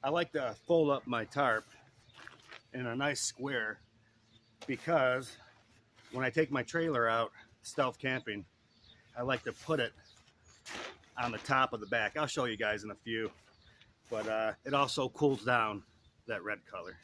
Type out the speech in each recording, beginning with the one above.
I like to fold up my tarp in a nice square because when I take my trailer out stealth camping, I like to put it on the top of the back. I'll show you guys in a few, but it also cools down that red color.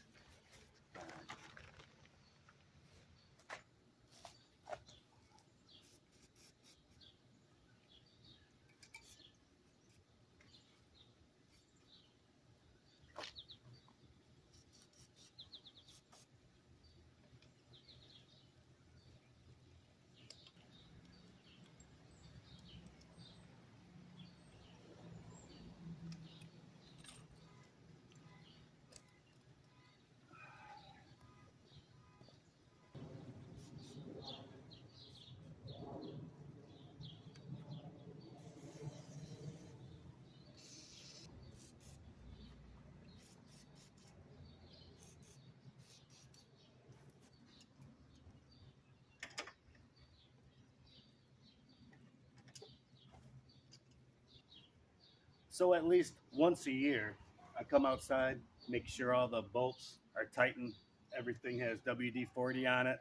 So at least once a year, I come outside, make sure all the bolts are tightened. Everything has WD-40 on it,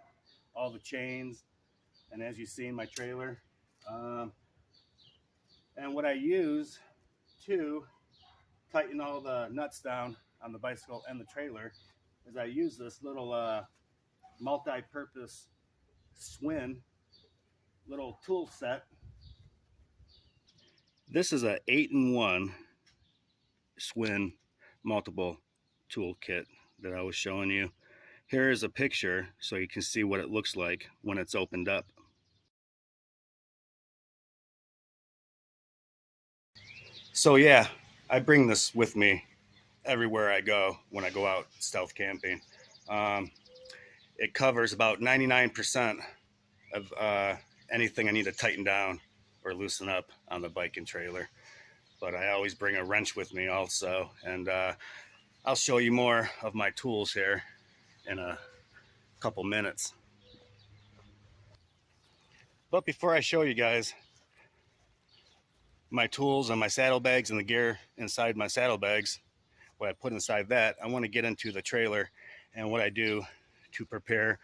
all the chains, and as you see in my trailer. And what I use to tighten all the nuts down on the bicycle and the trailer is I use this little multi-purpose Swin little tool set. This is a 8-in-1 Swin multiple tool kit that I was showing you. Here is a picture so you can see what it looks like when it's opened up. So yeah, I bring this with me everywhere I go when I go out stealth camping. It covers about 99% of anything I need to tighten down or loosen up on the bike and trailer. But I always bring a wrench with me also, and I'll show you more of my tools here in a couple minutes. But before I show you guys my tools and my saddlebags and the gear inside my saddlebags, what I put inside that, I want to get into the trailer and what I do to prepare,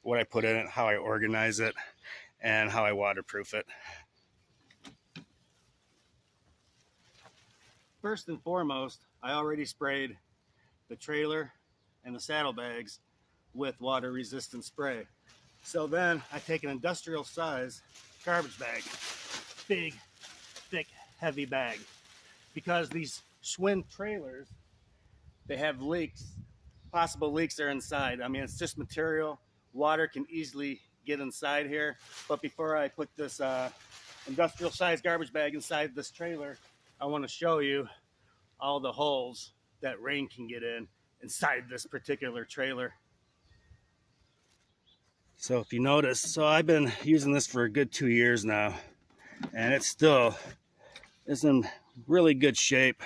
what I put in it, how I organize it, and how I waterproof it. First and foremost, I already sprayed the trailer and the saddlebags with water resistant spray. So then I take an industrial size garbage bag, big, thick, heavy bag, because these Schwinn trailers, they have leaks, possible leaks are inside. I mean, it's just material. Water can easily get inside here. But before I put this industrial size garbage bag inside this trailer, I want to show you all the holes that rain can get in inside this particular trailer. So if you notice, so I've been using this for a good 2 years now, and it still is in really good shape.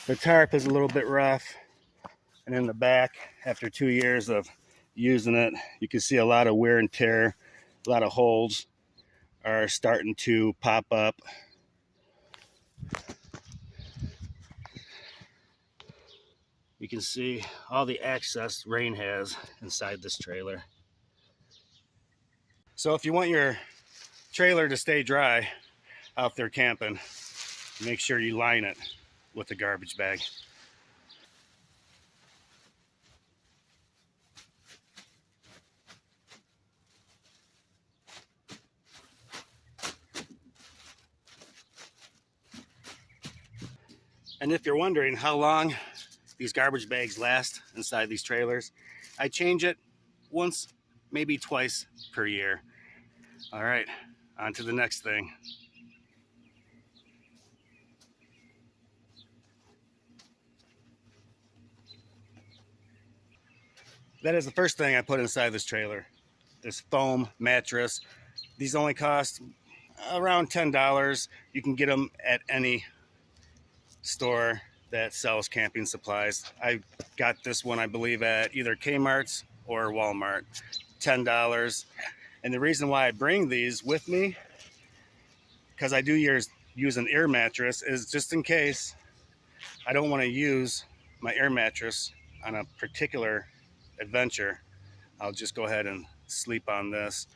The tarp is a little bit rough, and in the back, after 2 years of using it, you can see a lot of wear and tear. A lot of holes are starting to pop up. You can see all the access rain has inside this trailer. So if you want your trailer to stay dry out there camping, make sure you line it with a garbage bag. And if you're wondering how long these garbage bags last inside these trailers, I change it once, maybe twice per year. All right, on to the next thing. That is the first thing I put inside this trailer. This foam mattress. These only cost around $10. You can get them at any store that sells camping supplies. I got this one, I believe, at either Kmart's or Walmart. $10. And the reason why I bring these with me, because I do use use an air mattress is just in case I don't want to use my air mattress on a particular adventure. I'll just go ahead and sleep on this.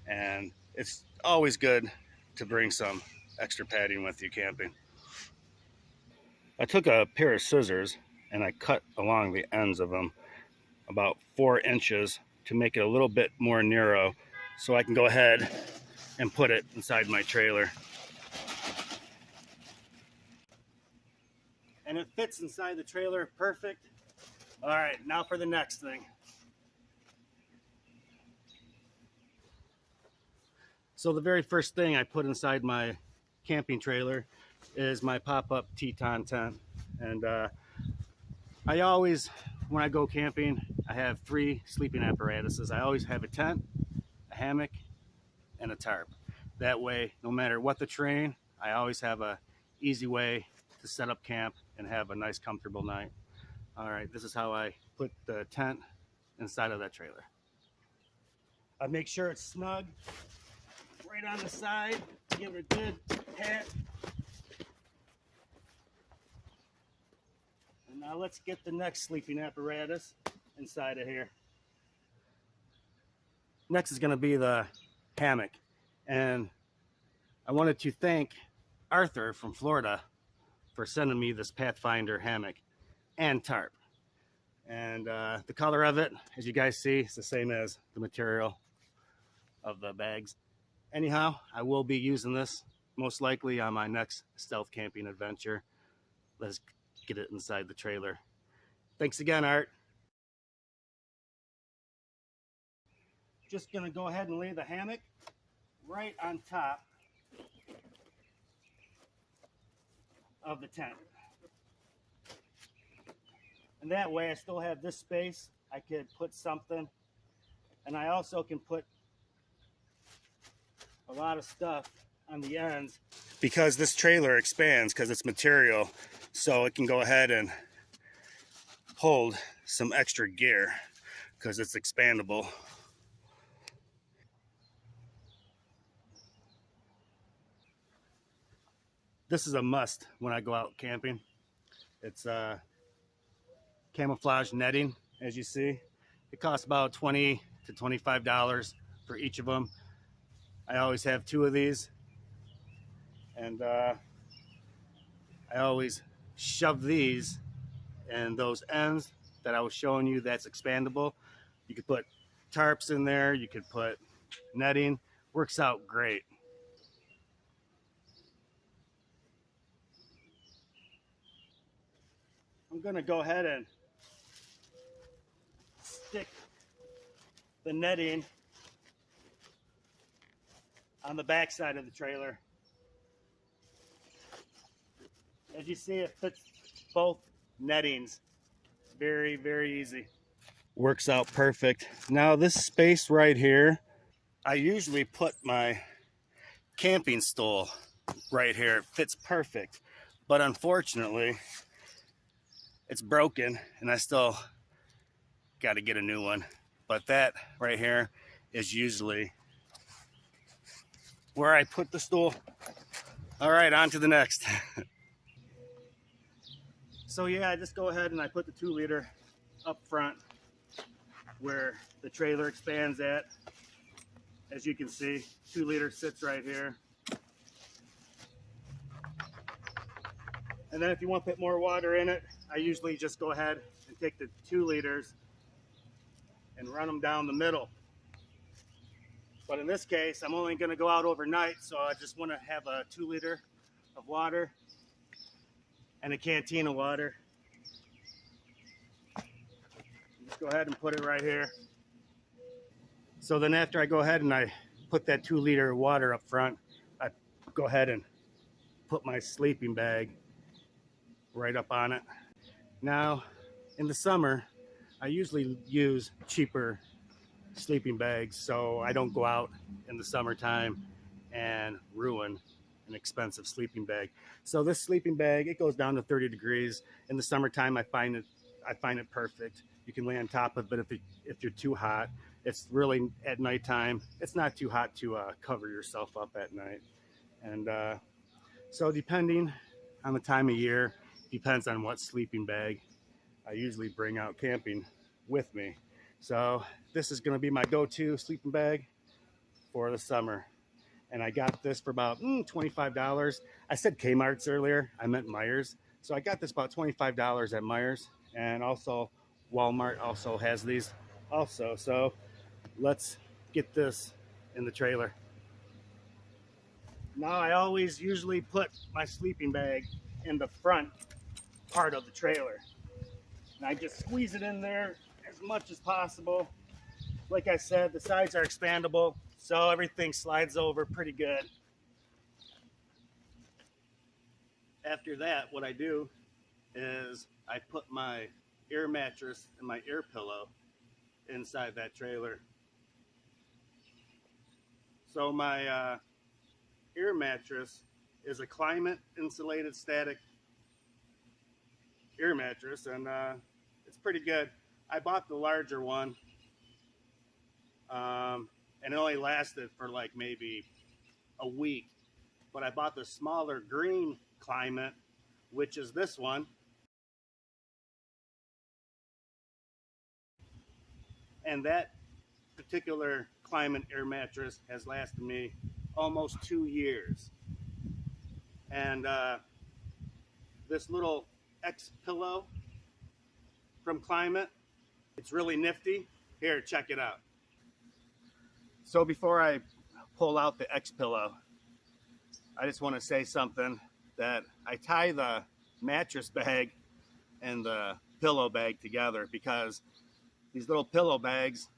And it's always good to bring some extra padding with you camping. I took a pair of scissors and I cut along the ends of them about 4 inches to make it a little bit more narrow so I can go ahead and put it inside my trailer. And it fits inside the trailer perfect. All right, now for the next thing. So the very first thing I put inside my camping trailer is my pop-up Teton tent. And I always, when I go camping, I have 3 sleeping apparatuses. I always have a tent, a hammock, and a tarp. That way, no matter what the terrain, I always have a easy way to set up camp and have a nice comfortable night. All right, this is how I put the tent inside of that trailer. I make sure it's snug right on the side, give it a good pat. And now let's get the next sleeping apparatus inside of here. Next is going to be the hammock. And I wanted to thank Arthur from Florida for sending me this Pathfinder hammock and tarp. And the color of it, as you guys see, is the same as the material of the bags. Anyhow, I will be using this most likely on my next stealth camping adventure. Let's get it inside the trailer. Thanks again, Art. Just gonna go ahead and lay the hammock right on top of the tent. And that way I still have this space. I could put something, and I also can put a lot of stuff on the ends because this trailer expands because it's material, so it can go ahead and hold some extra gear because it's expandable. This is a must when I go out camping. It's camouflage netting, as you see. It costs about $20 to $25 for each of them. I always have 2 of these, and I always shove these in those ends that I was showing you that's expandable. You could put tarps in there, you could put netting, works out great. I'm gonna go ahead and stick the netting on the back side of the trailer. As you see, it fits both nettings. Very, very easy. Works out perfect. Now this space right here, I usually put my camping stool right here. It fits perfect. But unfortunately, it's broken and I still got to get a new one. But that right here is usually where I put the stool. All right, on to the next. So yeah, I just go ahead and I put the 2-liter up front where the trailer expands at. As you can see, 2-liter sits right here. And then if you want to put more water in it, I usually just go ahead and take the 2 liters and run them down the middle. But in this case, I'm only going to go out overnight, so I just want to have a 2-liter of water and a canteen of water. Just go ahead and put it right here. So then after I go ahead and I put that 2-liter of water up front, I go ahead and put my sleeping bag right up on it. Now, in the summer, I usually use cheaper sleeping bags so I don't go out in the summertime and ruin an expensive sleeping bag. So this sleeping bag, it goes down to 30 degrees. In the summertime, I find it perfect. You can lay on top of it if you're too hot. It's really at nighttime. It's not too hot to cover yourself up at night. And So depending on the time of year, depends on what sleeping bag I usually bring out camping with me. So this is going to be my go-to sleeping bag for the summer. And I got this for about $25. I said Kmart's earlier, I meant Myers. So I got this about $25 at Myers, and also Walmart also has these also. So let's get this in the trailer. Now I always usually put my sleeping bag in the front part of the trailer. And I just squeeze it in there as much as possible. Like I said, the sides are expandable, so everything slides over pretty good. After that, what I do is I put my air mattress and my air pillow inside that trailer. So my air mattress is a climate insulated static air mattress, and it's pretty good. I bought the larger one, and it only lasted for like maybe a week. But I bought the smaller green climate, which is this one. And that particular climate air mattress has lasted me almost 2 years. And this little X pillow from Climate, it's really nifty. Here, check it out. So before I pull out the X pillow, I just want to say something, that I tie the mattress bag and the pillow bag together because these little pillow bags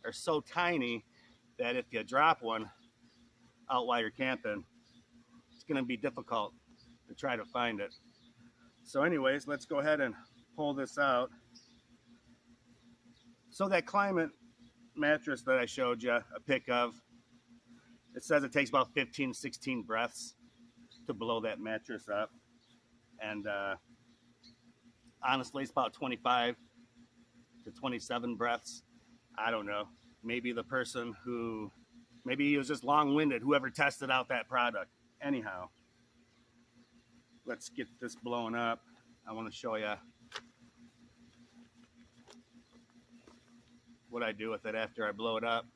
are so tiny that if you drop one out while you're camping, it's going to be difficult to try to find it. So anyways, let's go ahead and pull this out. So that Climate mattress that I showed you a pic of, it says it takes about 15, 16 breaths to blow that mattress up. And honestly, it's about 25 to 27 breaths. I don't know. Maybe the person who, maybe he was just long-winded, whoever tested out that product. Anyhow, let's get this blown up. I want to show you what I do with it after I blow it up.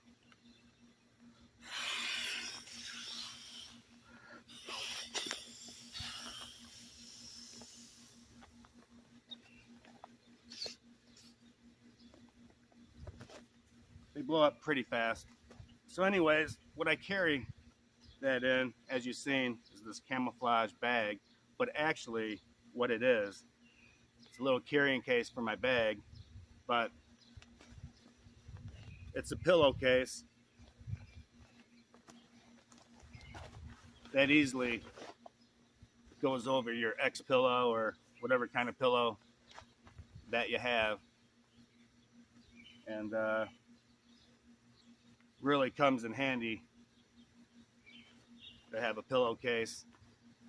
They blow up pretty fast. So anyways, what I carry that in, as you've seen, is this camouflage bag. But actually, what it is, it's a little carrying case for my bag, but it's a pillowcase that easily goes over your X pillow or whatever kind of pillow that you have. And really comes in handy to have a pillowcase,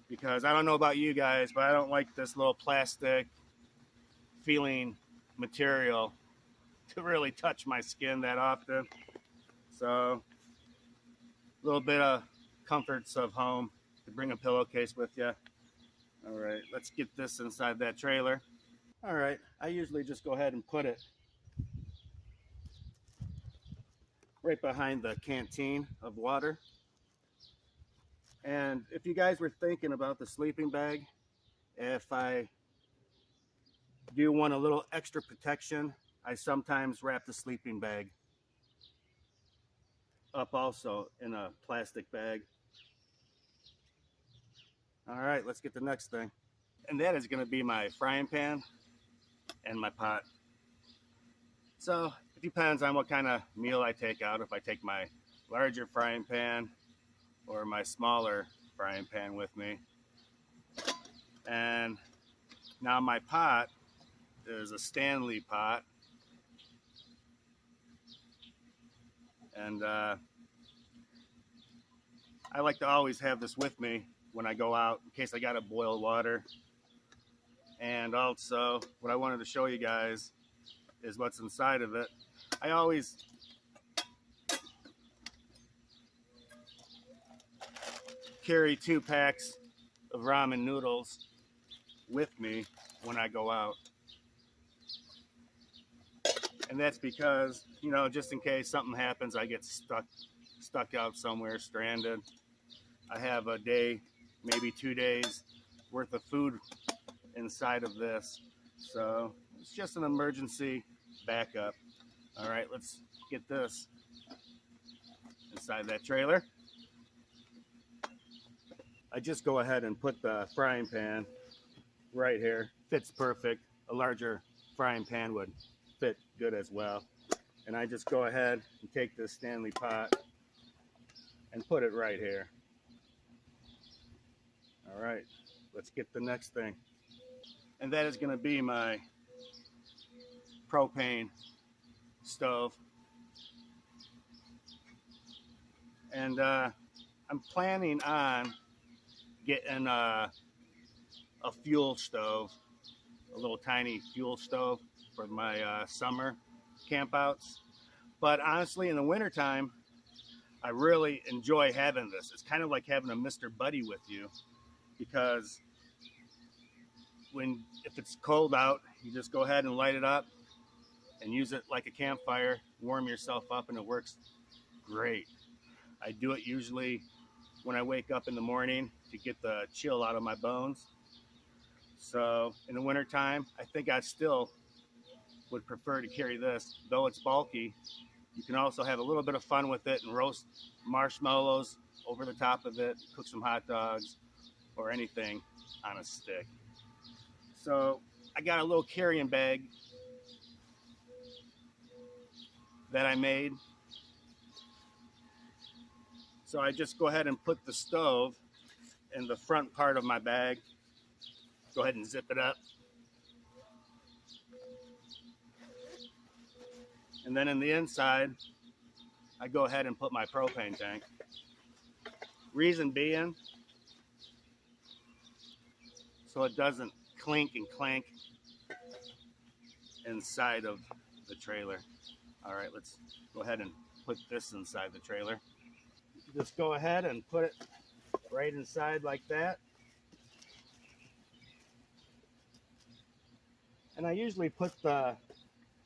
because I don't know about you guys, but I don't like this little plastic feeling material to really touch my skin that often. So a little bit of comforts of home to bring a pillowcase with you. All right, let's get this inside that trailer. All right, I usually just go ahead and put it right behind the canteen of water. And if you guys were thinking about the sleeping bag, if I do want a little extra protection, I sometimes wrap the sleeping bag up also in a plastic bag. All right, let's get the next thing. And that is going to be my frying pan and my pot. So it depends on what kind of meal I take out, if I take my larger frying pan or my smaller frying pan with me. And now my pot is a Stanley pot. And I like to always have this with me when I go out in case I gotta boil water. And also, what I wanted to show you guys is what's inside of it. I always carry 2 packs of ramen noodles with me when I go out. And that's because, you know, just in case something happens, I get stuck out somewhere, stranded. I have a day, maybe 2 days worth of food inside of this. So it's just an emergency backup. All right, let's get this inside that trailer. I just go ahead and put the frying pan right here. Fits perfect. A larger frying pan would fit good as well. And I just go ahead and take this Stanley pot and put it right here. All right, let's get the next thing. And that is going to be my propane stove. And I'm planning on getting a fuel stove, a little tiny fuel stove for my summer campouts. But honestly, in the wintertime, I really enjoy having this. It's kind of like having a Mr. Buddy with you, because if it's cold out, you just go ahead and light it up and use it like a campfire, warm yourself up, and it works great. I do it usually when I wake up in the morning to get the chill out of my bones. So in the wintertime, I think I still would prefer to carry this. Though it's bulky, you can also have a little bit of fun with it and roast marshmallows over the top of it, cook some hot dogs, or anything on a stick. So I got a little carrying bag that I made. So I just go ahead and put the stove in the front part of my bag. Go ahead and zip it up. And then in the inside, I go ahead and put my propane tank. Reason being, so it doesn't clink and clank inside of the trailer. All right, let's go ahead and put this inside the trailer. Just go ahead and put it right inside like that. And I usually put the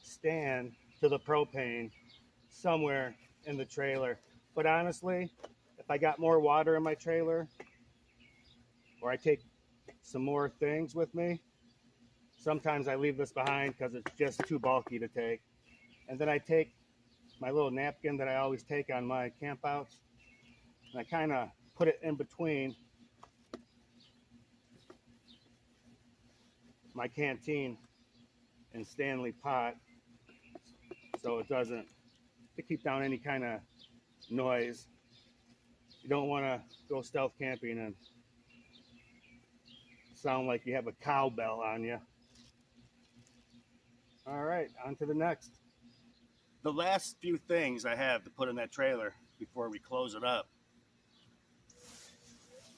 stand to the propane somewhere in the trailer. But honestly, if I got more water in my trailer, or I take some more things with me, sometimes I leave this behind because it's just too bulky to take. And then I take my little napkin that I always take on my campouts, and I kind of put it in between my canteen and Stanley pot, so it doesn't, to keep down any kind of noise. You don't want to go stealth camping and sound like you have a cowbell on you. All right, on to the next. The last few things I have to put in that trailer before we close it up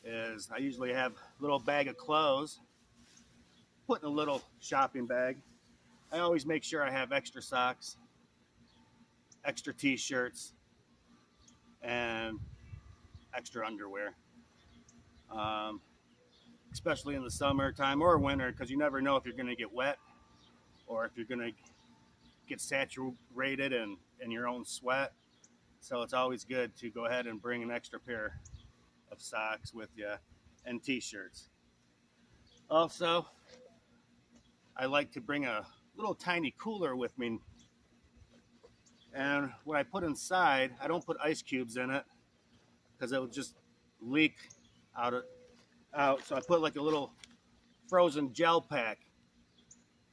is I usually have a little bag of clothes, put in a little shopping bag. I always make sure I have extra socks, extra t-shirts, and extra underwear. Especially in the summertime or winter, because you never know if you're going to get wet or if you're going to get saturated in your own sweat. So it's always good to go ahead and bring an extra pair of socks with you and t-shirts. Also, I like to bring a little tiny cooler with me. And what I put inside, I don't put ice cubes in it because it will just leak out. So I put like a little frozen gel pack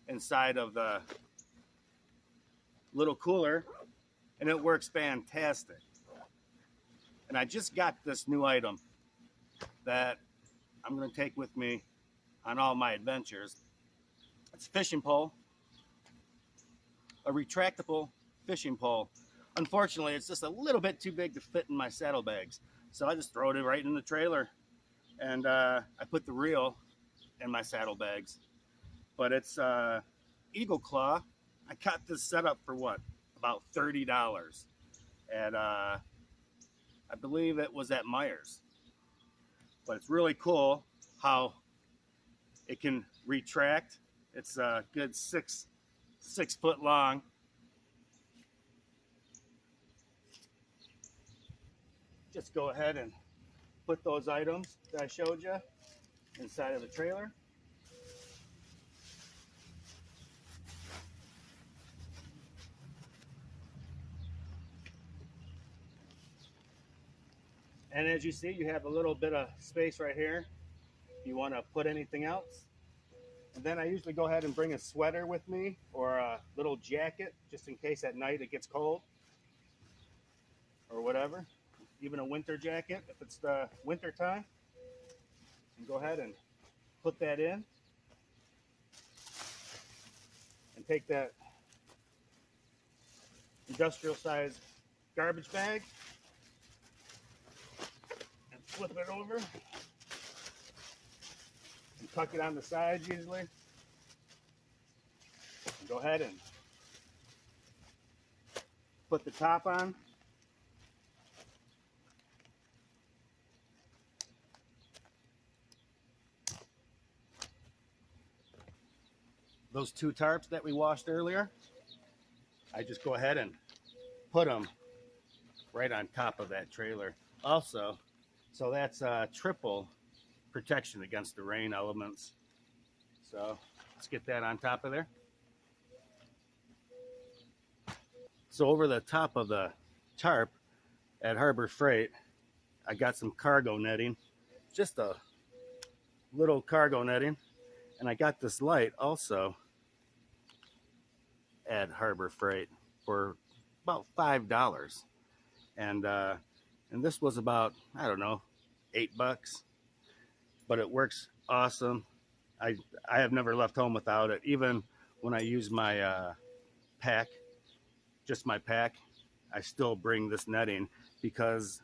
inside of the little cooler, and it works fantastic. And I just got this new item that I'm going to take with me on all my adventures. It's a fishing pole, a retractable fishing pole. Unfortunately, it's just a little bit too big to fit in my saddlebags, so I just throw it right in the trailer, and I put the reel in my saddlebags. But it's Eagle Claw. I got this set up for what, about $30, and I believe it was at Myers. But it's really cool, how it can retract. It's a good 6 foot long. Just go ahead and put those items that I showed you inside of the trailer. And as you see, you have a little bit of space right here if you want to put anything else. And then I usually go ahead and bring a sweater with me or a little jacket just in case at night it gets cold or whatever. Even a winter jacket if it's the winter time. And go ahead and put that in. And take that industrial size garbage bag and flip it over. Tuck it on the sides usually. And go ahead and put the top on. Those 2 tarps that we washed earlier, I just go ahead and put them right on top of that trailer. Also, so that's triple protection against the rain elements. So let's get that on top of there. So over the top of the tarp at Harbor Freight, I got some cargo netting, just a little cargo netting. And I got this light also at Harbor Freight for about $5. And this was about, I don't know, $8. But it works awesome. I have never left home without it. Even when I use my pack, just my pack, I still bring this netting because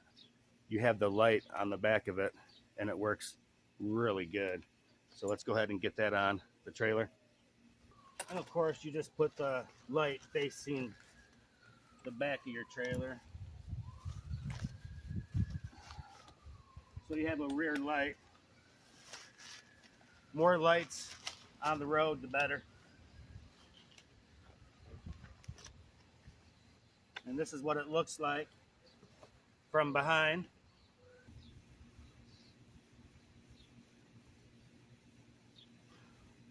you have the light on the back of it and it works really good. So let's go ahead and get that on the trailer. And of course, you just put the light facing the back of your trailer. So you have a rear light. More lights on the road, the better. And this is what it looks like from behind.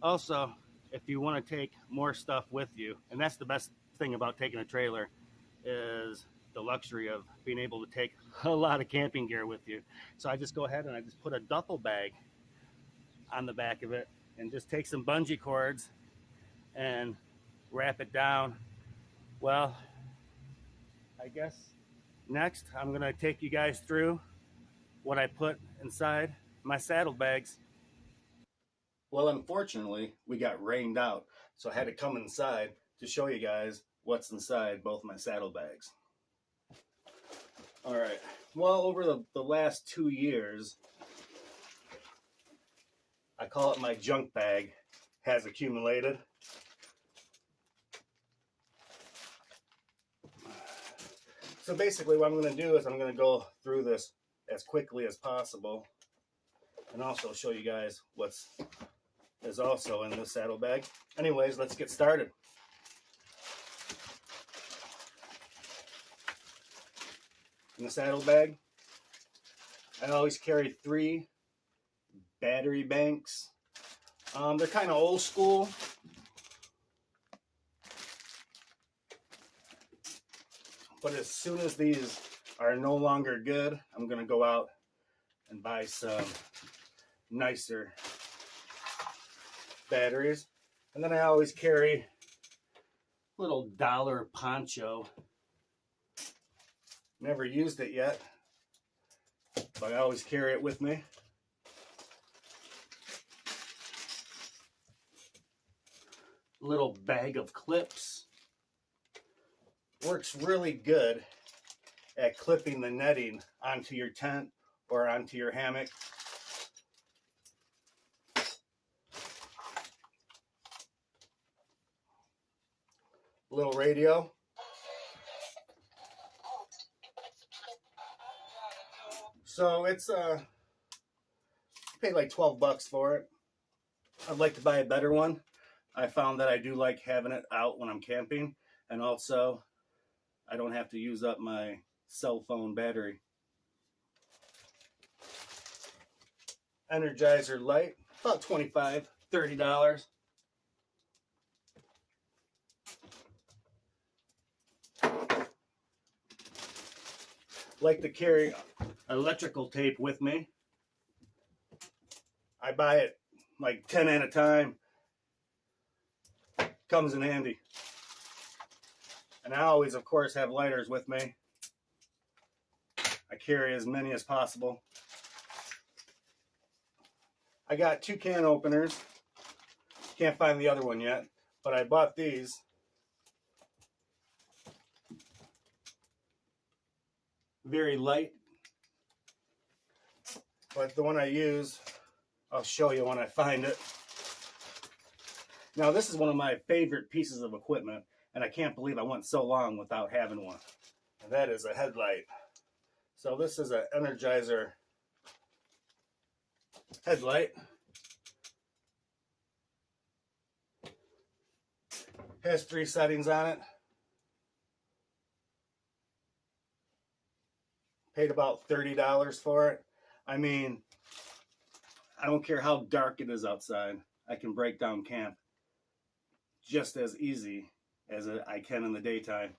Also, if you want to take more stuff with you, and that's the best thing about taking a trailer, is the luxury of being able to take a lot of camping gear with you. So I just go ahead and I just put a duffel bag on the back of it and just take some bungee cords and wrap it down. Well, I guess next I'm gonna take you guys through what I put inside my saddlebags. Well, unfortunately, we got rained out, so I had to come inside to show you guys what's inside both my saddlebags. All right, well, over the last 2 years, I call it my junk bag, has accumulated. So basically what I'm going to do is I'm going to go through this as quickly as possible and also show you guys what's is also in this saddlebag. Anyways, let's get started. In the saddlebag, I always carry 3 battery banks. They're kind of old school. But as soon as these are no longer good, I'm going to go out and buy some nicer batteries. And then I always carry a little dollar poncho. Never used it yet, but I always carry it with me. Little bag of clips. Works really good at clipping the netting onto your tent or onto your hammock. Little radio. So it's Paid like 12 bucks for it. I'd like to buy a better one. I found that I do like having it out when I'm camping, and also I don't have to use up my cell phone battery. Energizer light, about $25, $30. Like to carry electrical tape with me. I buy it like 10 at a time. Comes in handy. And I always, of course, have lighters with me. I carry as many as possible. I got 2 can openers. Can't find the other one yet, but I bought these. Very light. But the one I use, I'll show you when I find it. Now, this is one of my favorite pieces of equipment, and I can't believe I went so long without having one. And that is a headlight. So this is an Energizer headlight. Has 3 settings on it. Paid about $30 for it. I mean, I don't care how dark it is outside. I can break down camp just as easy as I can in the daytime.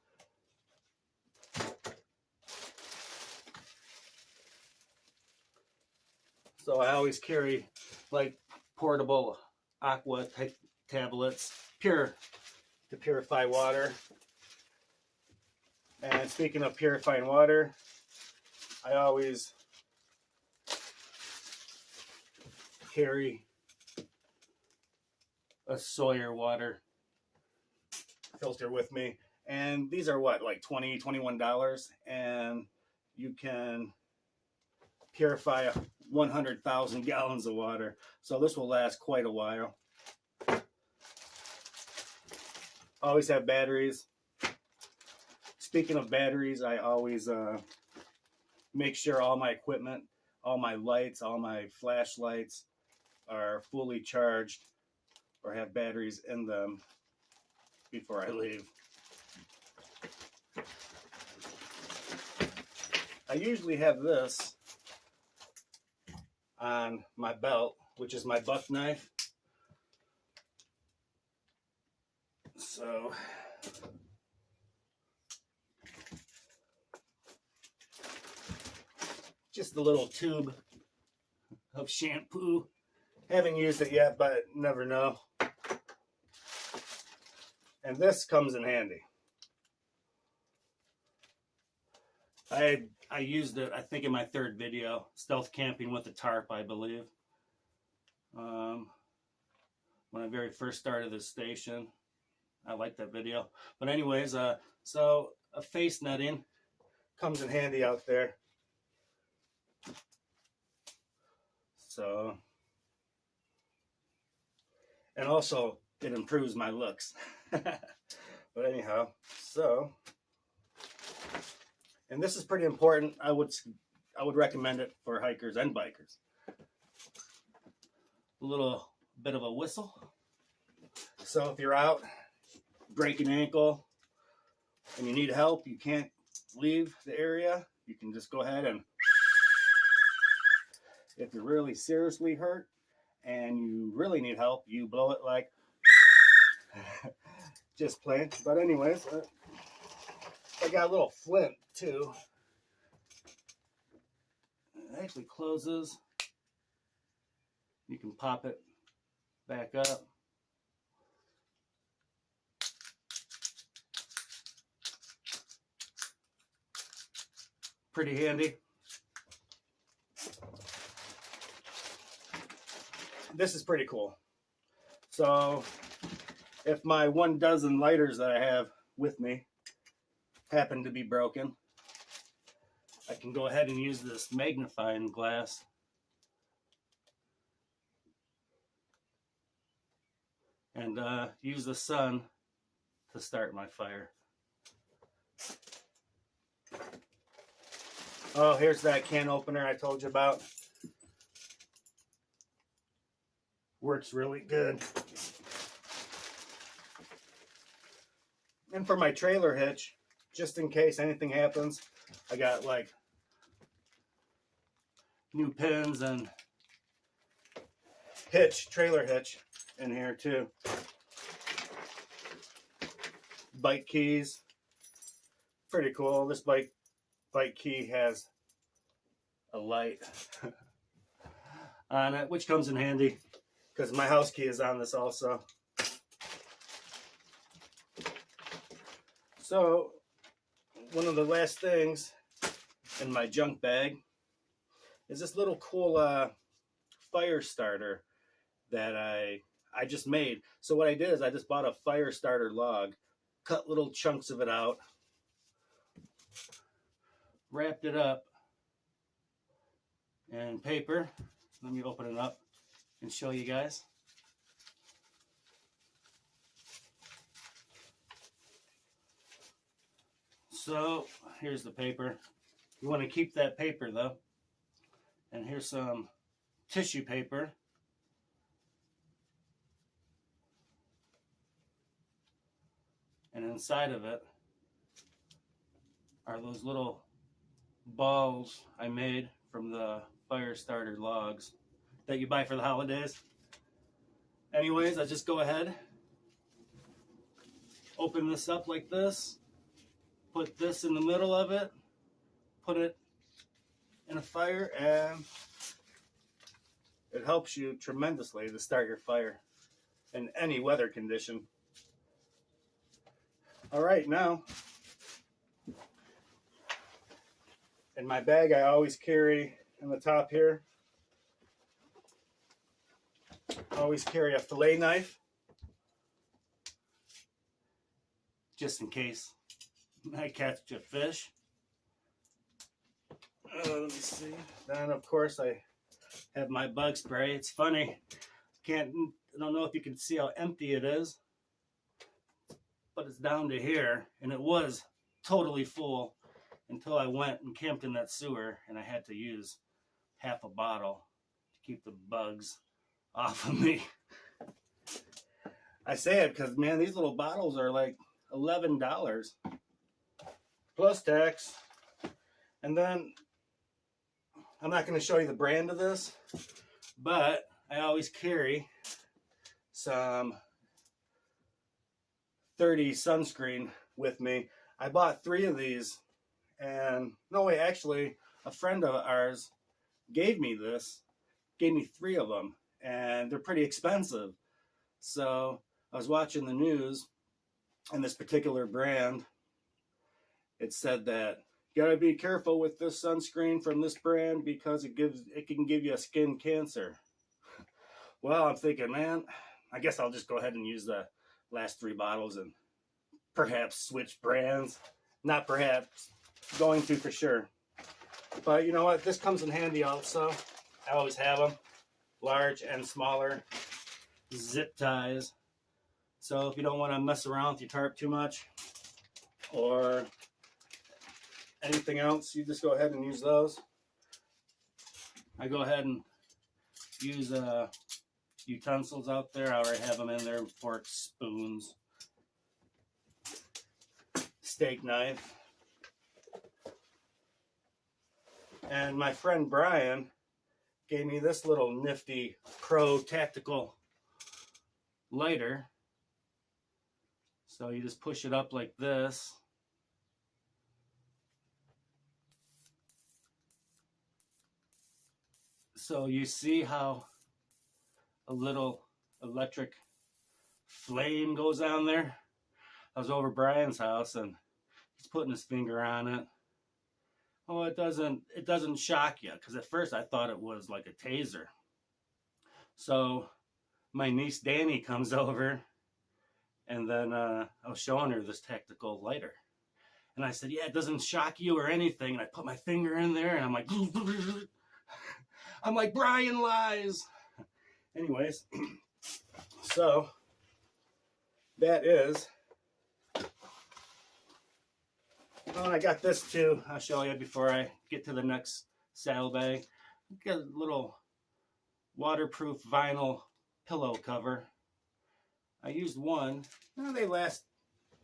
So I always carry like portable aqua type tablets, pure, to purify water. And speaking of purifying water, I always carry a Sawyer water filter with me. And these are what, like $20, $21, and you can purify 100,000 gallons of water. So this will last quite a while. Always have batteries. Speaking of batteries, I always make sure all my equipment, all my lights, all my flashlights are fully charged or have batteries in them before I leave. I usually have this on my belt, which is my buck knife. So just a little tube of shampoo. Haven't used it yet, but never know. And this comes in handy. I used it, I think, in my 3rd video, stealth camping with a tarp, I believe. When I very first started this station. I like that video. But anyways, so a face netting comes in handy out there. So, and also it improves my looks. But anyhow, so, and this is pretty important. I would recommend it for hikers and bikers. A little bit of a whistle. So if you're out, break an ankle, and you need help, you can't leave the area, you can just go ahead and, if you're really seriously hurt and you really need help, you blow it like just plain. But anyways, I got a little flint too. It actually closes. You can pop it back up. Pretty handy. This is pretty cool. So if my 1 dozen lighters that I have with me happen to be broken, I can go ahead and use this magnifying glass and use the sun to start my fire. Oh, here's that can opener I told you about. Works really good. And for my trailer hitch, just in case anything happens, I got like new pins and trailer hitch in here too. Bike keys, pretty cool. This bike key has a light on it, which comes in handy because my house key is on this also. So one of the last things in my junk bag is this little cool fire starter that I just made. So what I did is I just bought a fire starter log, cut little chunks of it out, wrapped it up in paper. Let me open it up and show you guys. So here's the paper. You want to keep that paper though. And here's some tissue paper. And inside of it are those little balls I made from the fire starter logs that you buy for the holidays. Anyways, I just go ahead, open this up like this, put this in the middle of it, put it in a fire, and it helps you tremendously to start your fire in any weather condition. All right, now in my bag I always carry in the top here, I always carry a fillet knife just in case I catch a fish. Let me see. Then of course I have my bug spray. It's funny, I don't know if you can see how empty it is, but it's down to here, and it was totally full until I went and camped in that sewer and I had to use half a bottle to keep the bugs off of me. I say it because, man, these little bottles are like $11 plus tax. And then I'm not going to show you the brand of this, but I always carry some 30 sunscreen with me. I bought 3 of these, and no way, actually, a friend of ours gave me 3 of them, and they're pretty expensive. So I was watching the news, and this particular brand, it said that you gotta be careful with this sunscreen from this brand because it can give you a skin cancer. Well, I'm thinking, man, I guess I'll just go ahead and use the last 3 bottles and perhaps switch brands. Not perhaps, going to for sure. But you know what? This comes in handy also. I always have them, large and smaller zip ties. So if you don't want to mess around with your tarp too much or anything else, you just go ahead and use those. I go ahead and use utensils out there. I already have them in there: forks, spoons, steak knife. And my friend Brian gave me this little nifty Pro tactical lighter. So you just push it up like this. So you see how a little electric flame goes on there? I was over Brian's house and he's putting his finger on it. Oh, it doesn't shock you, because at first I thought it was like a taser. So my niece Danny comes over, and then I was showing her this tactical lighter. And I said, yeah, it doesn't shock you or anything. And I put my finger in there, and I'm like, Brian lies. Anyways, so that is. Oh, and I got this too. I'll show you before I get to the next saddlebag. Got a little waterproof vinyl pillow cover. I used one. Well, they last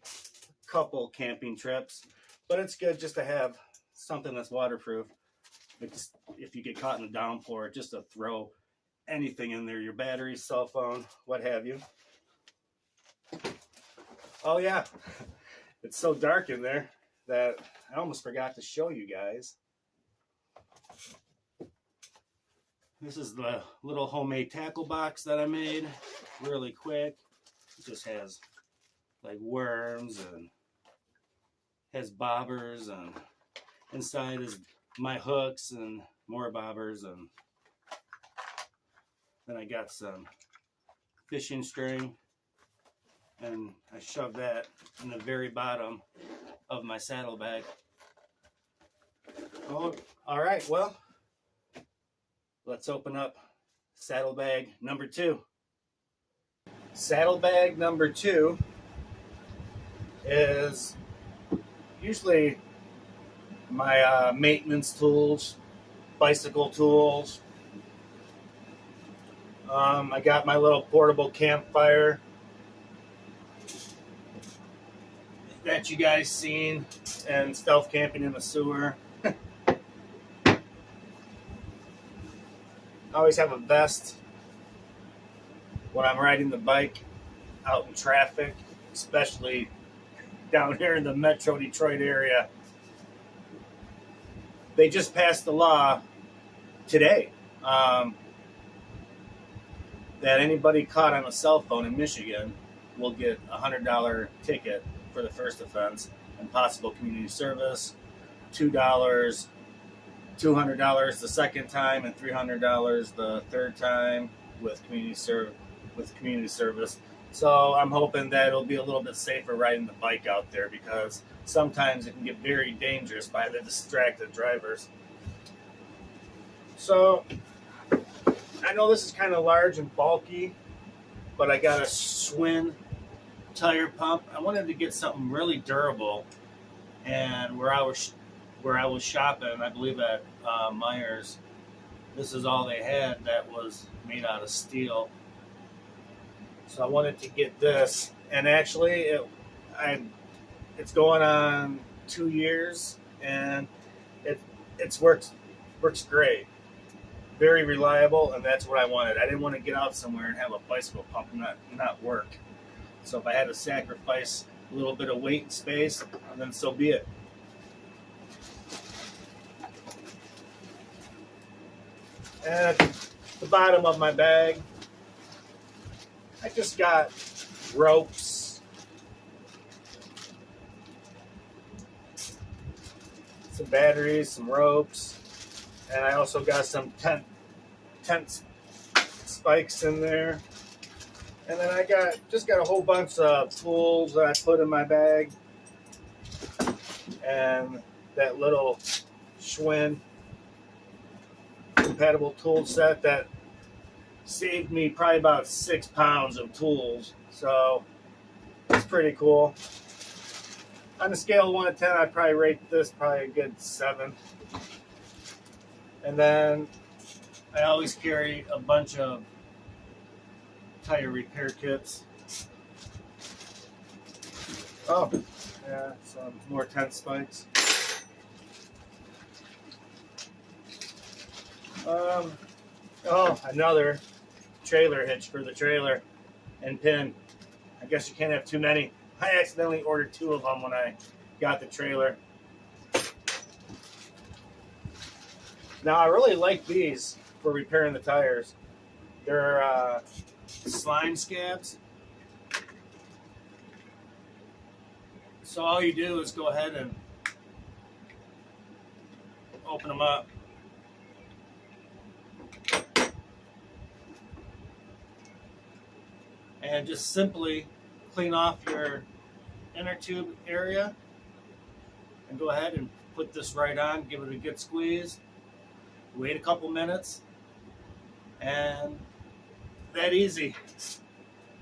a couple camping trips, but it's good just to have something that's waterproof. It's, if you get caught in a downpour, just to throw anything in there, your batteries, cell phone, what have you. Oh yeah, it's so dark in there that I almost forgot to show you guys. This is the little homemade tackle box that I made really quick. It just has like worms and has bobbers, and inside is my hooks and more bobbers, and then I got some fishing string, and I shoved that in the very bottom of my saddlebag. Oh, all right, well, let's open up saddlebag number 2. Saddlebag number 2 is usually my maintenance tools, bicycle tools. I got my little portable campfire that you guys seen and stealth camping in the sewer. I always have a vest when I'm riding the bike out in traffic, especially down here in the Metro Detroit area. They just passed the law today that anybody caught on a cell phone in Michigan will get a $100 ticket for the first offense and possible community service, $2, $200 the second time, and $300 the third time with community service. So I'm hoping that it'll be a little bit safer riding the bike out there, because sometimes it can get very dangerous by the distracted drivers. So I know this is kind of large and bulky, but I got a Schwinn tire pump. I wanted to get something really durable, and where I was shopping, I believe at Myers, this is all they had that was made out of steel. So I wanted to get this, and actually it's going on 2 years, and it's works great. Very reliable, and that's what I wanted. I didn't want to get out somewhere and have a bicycle pump not work. So if I had to sacrifice a little bit of weight and space, then so be it. And at the bottom of my bag, I just got ropes, some batteries, some ropes, and I also got some tent spikes in there. And then I just got a whole bunch of tools that I put in my bag, and that little Schwinn compatible tool set that saved me probably about 6 pounds of tools. So it's pretty cool. On a scale of 1 to 10, I'd probably rate this probably a good 7. And then I always carry a bunch of tire repair kits. Oh, yeah, some more tent spikes. Oh, another trailer hitch for the trailer and pin. I guess you can't have too many. I accidentally ordered 2 of them when I got the trailer. Now, I really like these for repairing the tires. They're slime scabs. So all you do is go ahead and open them up. And just simply clean off your inner tube area and go ahead and put this right on, give it a good squeeze, wait a couple minutes, and that easy.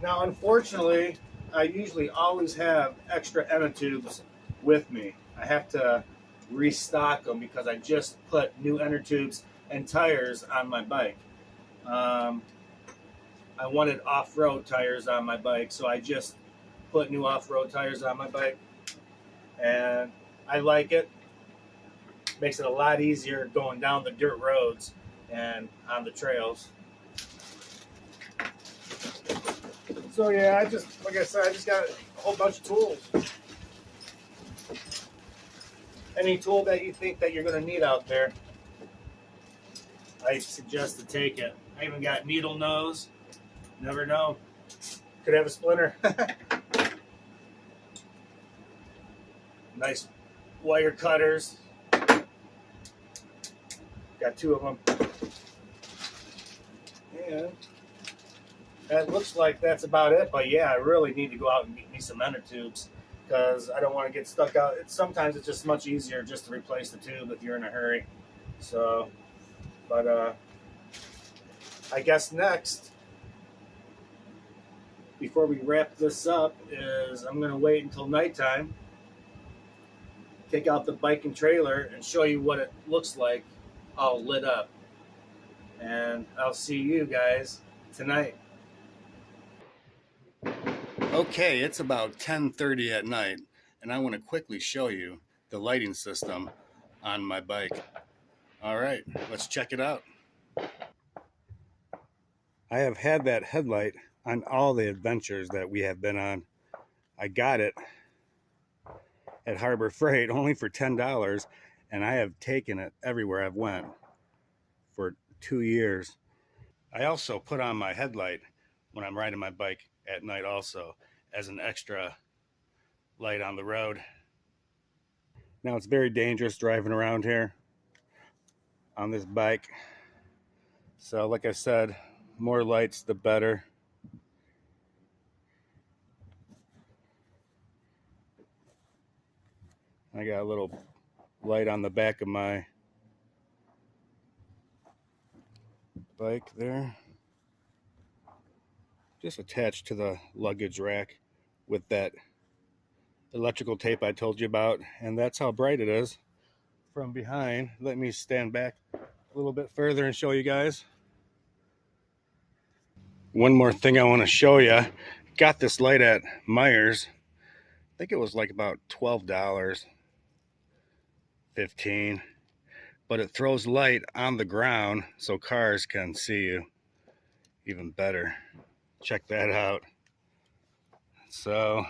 Now, unfortunately, I usually always have extra inner tubes with me. I have to restock them because I just put new inner tubes and tires on my bike. I wanted off-road tires on my bike, so I just put new off-road tires on my bike, and I like it. Makes it a lot easier going down the dirt roads and on the trails. So yeah, like I said, I just got a whole bunch of tools. Any tool that you think that you're going to need out there, I suggest to take it. I even got needle nose. Never know. Could have a splinter. Nice wire cutters. Got 2 of them. And that looks like that's about it. But yeah, I really need to go out and get me some ender tubes because I don't want to get stuck out. Sometimes it's just much easier just to replace the tube if you're in a hurry. So, but I guess next, before we wrap this up, is I'm going to wait until nighttime, take out the bike and trailer, and show you what it looks like all lit up. And I'll see you guys tonight. Okay, it's about 10:30 at night, and I want to quickly show you the lighting system on my bike. All right, let's check it out. I have had that headlight on all the adventures that we have been on. I got it at Harbor Freight only for $10, and I have taken it everywhere I've went for 2 years. I also put on my headlight when I'm riding my bike at night also as an extra light on the road. Now it's very dangerous driving around here on this bike. So like I said, more lights the better. I got a little light on the back of my bike there, just attached to the luggage rack with that electrical tape I told you about, and that's how bright it is from behind. Let me stand back a little bit further and show you guys. One more thing I want to show you. Got this light at Myers. I think it was like about $12, $15, but it throws light on the ground so cars can see you even better. Check that out. So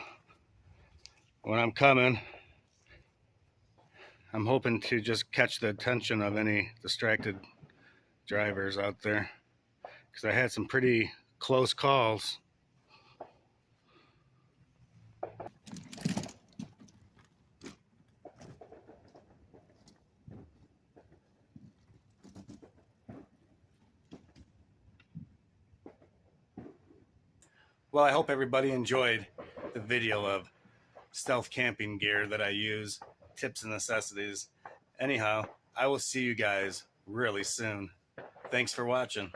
when I'm coming, I'm hoping to just catch the attention of any distracted drivers out there, because I had some pretty close calls. Well, I hope everybody enjoyed the video of stealth camping gear that I use, tips and necessities. Anyhow, I will see you guys really soon. Thanks for watching.